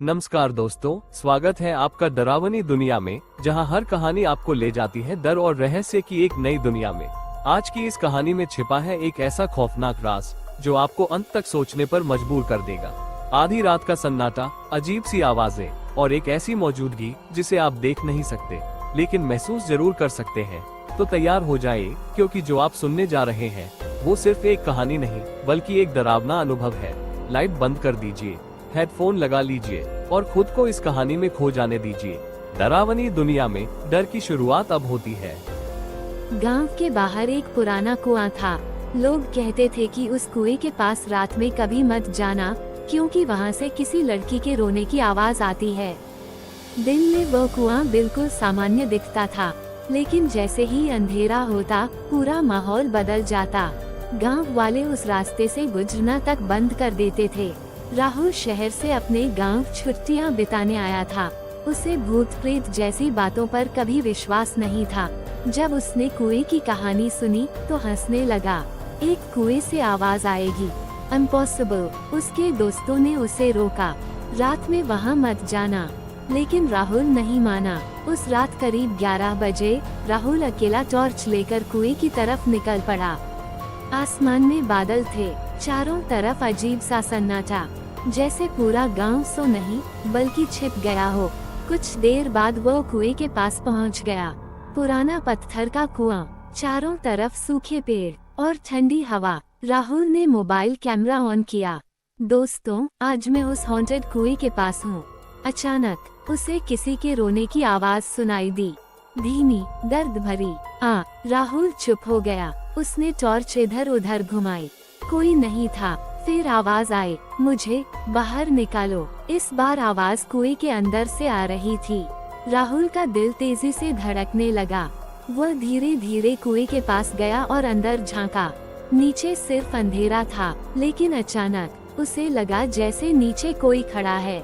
नमस्कार दोस्तों, स्वागत है आपका डरावनी दुनिया में, जहां हर कहानी आपको ले जाती है डर और रहस्य की एक नई दुनिया में। आज की इस कहानी में छिपा है एक ऐसा खौफनाक राज जो आपको अंत तक सोचने पर मजबूर कर देगा। आधी रात का सन्नाटा, अजीब सी आवाजें और एक ऐसी मौजूदगी जिसे आप देख नहीं सकते लेकिन महसूस जरूर कर सकते हैं। तो तैयार हो जाए, क्योंकि जो आप सुनने जा रहे हैं वो सिर्फ एक कहानी नहीं बल्कि एक डरावना अनुभव है। लाइट बंद कर दीजिए, हेडफोन लगा लीजिए और खुद को इस कहानी में खो जाने दीजिए। डरावनी दुनिया में डर की शुरुआत अब होती है। गांव के बाहर एक पुराना कुआं था। लोग कहते थे कि उस कुएं के पास रात में कभी मत जाना, क्योंकि वहां से किसी लड़की के रोने की आवाज आती है। दिन में वह कुआं बिल्कुल सामान्य दिखता था, लेकिन जैसे ही अंधेरा होता पूरा माहौल बदल जाता। गांव वाले उस रास्ते से गुजरना तक बंद कर देते थे। राहुल शहर से अपने गांव छुट्टियां बिताने आया था। उसे भूत प्रेत जैसी बातों पर कभी विश्वास नहीं था। जब उसने कुएं की कहानी सुनी तो हंसने लगा। एक कुएं से आवाज आएगी, इम्पॉसिबल। उसके दोस्तों ने उसे रोका, रात में वहां मत जाना, लेकिन राहुल नहीं माना। उस रात करीब 11 बजे राहुल अकेला टॉर्च लेकर कुएं की तरफ निकल पड़ा। आसमान में बादल थे, चारों तरफ अजीब सा सन्नाटा, जैसे पूरा गांव सो नहीं बल्कि छिप गया हो। कुछ देर बाद वो कुएं के पास पहुंच गया। पुराना पत्थर का कुआं, चारों तरफ सूखे पेड़ और ठंडी हवा। राहुल ने मोबाइल कैमरा ऑन किया। दोस्तों, आज मैं उस हॉन्टेड कुएं के पास हूँ। अचानक उसे किसी के रोने की आवाज सुनाई दी, धीमी, दर्द भरी। राहुल चुप हो गया। उसने टॉर्च इधर उधर घुमाई, कोई नहीं था। फिर आवाज आई, मुझे बाहर निकालो। इस बार आवाज कुएं के अंदर से आ रही थी। राहुल का दिल तेजी से धड़कने लगा। वह धीरे धीरे कुएं के पास गया और अंदर झांका। नीचे सिर्फ अंधेरा था, लेकिन अचानक उसे लगा जैसे नीचे कोई खड़ा है।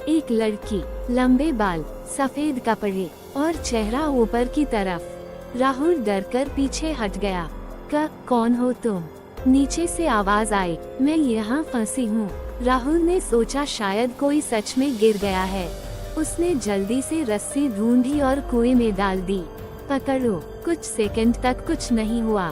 एक लड़की, लंबे बाल, सफेद कपड़े और चेहरा ऊपर की तरफ। राहुल डरकर पीछे हट गया। कौन हो तुम? नीचे से आवाज आई, मैं यहाँ फंसी हूँ। राहुल ने सोचा शायद कोई सच में गिर गया है। उसने जल्दी से रस्सी ढूंढी और कुएं में डाल दी। पकड़ो। कुछ सेकंड तक कुछ नहीं हुआ।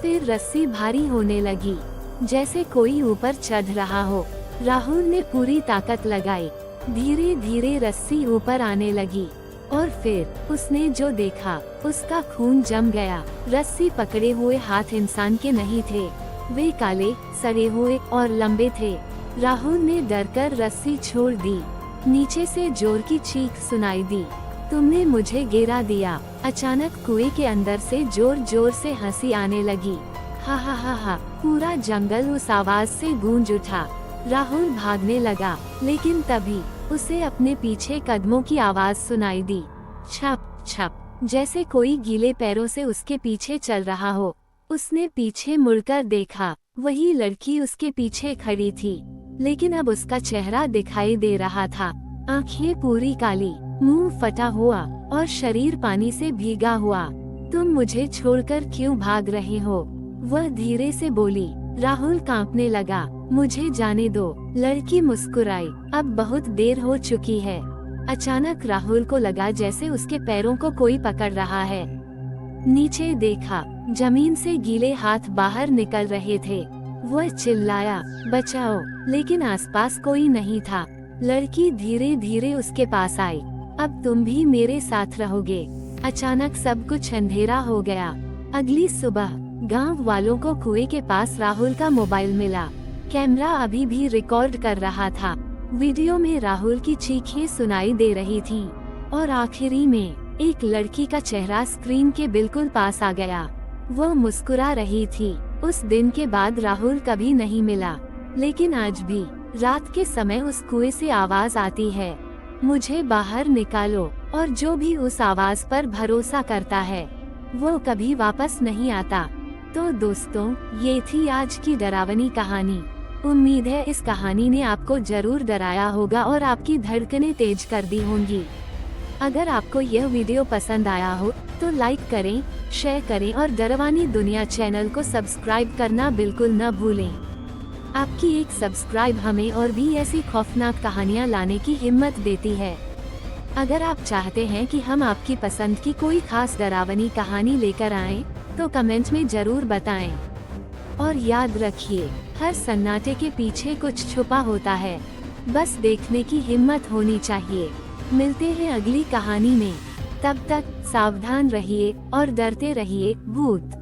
फिर रस्सी भारी होने लगी, जैसे कोई ऊपर चढ़ रहा हो। राहुल ने पूरी ताकत लगाई। धीरे धीरे रस्सी ऊपर आने लगी और फिर उसने जो देखा उसका खून जम गया। रस्सी पकड़े हुए हाथ इंसान के नहीं थे, वे काले, सड़े हुए और लंबे थे। राहुल ने डरकर रस्सी छोड़ दी। नीचे से जोर की चीख सुनाई दी, तुमने मुझे गिरा दिया। अचानक कुएं के अंदर से जोर जोर से हंसी आने लगी। हा हा हा हा। पूरा जंगल उस आवाज से गूंज उठा। राहुल भागने लगा, लेकिन तभी उसे अपने पीछे कदमों की आवाज सुनाई दी, छप छप, जैसे कोई गीले पैरों से उसके पीछे चल रहा हो। उसने पीछे मुड़कर देखा, वही लड़की उसके पीछे खड़ी थी, लेकिन अब उसका चेहरा दिखाई दे रहा था। आंखें पूरी काली, मुंह फटा हुआ और शरीर पानी से भीगा हुआ। तुम मुझे छोड़कर क्यों भाग रहे हो? वह धीरे से बोली। राहुल कांपने लगा। मुझे जाने दो। लड़की मुस्कुराई, अब बहुत देर हो चुकी है। अचानक राहुल को लगा जैसे उसके पैरों को कोई पकड़ रहा है। नीचे देखा, जमीन से गीले हाथ बाहर निकल रहे थे। वह चिल्लाया, बचाओ, लेकिन आसपास कोई नहीं था। लड़की धीरे धीरे उसके पास आई, अब तुम भी मेरे साथ रहोगे। अचानक सब कुछ अंधेरा हो गया। अगली सुबह गांव वालों को कुएं के पास राहुल का मोबाइल मिला। कैमरा अभी भी रिकॉर्ड कर रहा था। वीडियो में राहुल की चीखें सुनाई दे रही थीं और आखिरी में एक लड़की का चेहरा स्क्रीन के बिल्कुल पास आ गया। वह मुस्कुरा रही थी। उस दिन के बाद राहुल कभी नहीं मिला, लेकिन आज भी रात के समय उस कुएं से आवाज आती है, मुझे बाहर निकालो। और जो भी उस आवाज पर भरोसा करता है वो कभी वापस नहीं आता। तो दोस्तों, ये थी आज की डरावनी कहानी। उम्मीद है इस कहानी ने आपको जरूर डराया होगा और आपकी धड़कनें तेज कर दी होंगी। अगर आपको यह वीडियो पसंद आया हो तो लाइक करें, शेयर करें और डरावनी दुनिया चैनल को सब्सक्राइब करना बिल्कुल न भूलें। आपकी एक सब्सक्राइब हमें और भी ऐसी खौफनाक कहानियाँ लाने की हिम्मत देती है। अगर आप चाहते हैं कि हम आपकी पसंद की कोई खास डरावनी कहानी लेकर आएं, तो कमेंट में जरूर बताएं। और याद रखिए, हर सन्नाटे के पीछे कुछ छुपा होता है, बस देखने की हिम्मत होनी चाहिए। मिलते हैं अगली कहानी में, तब तक सावधान रहिए और डरते रहिए भूत।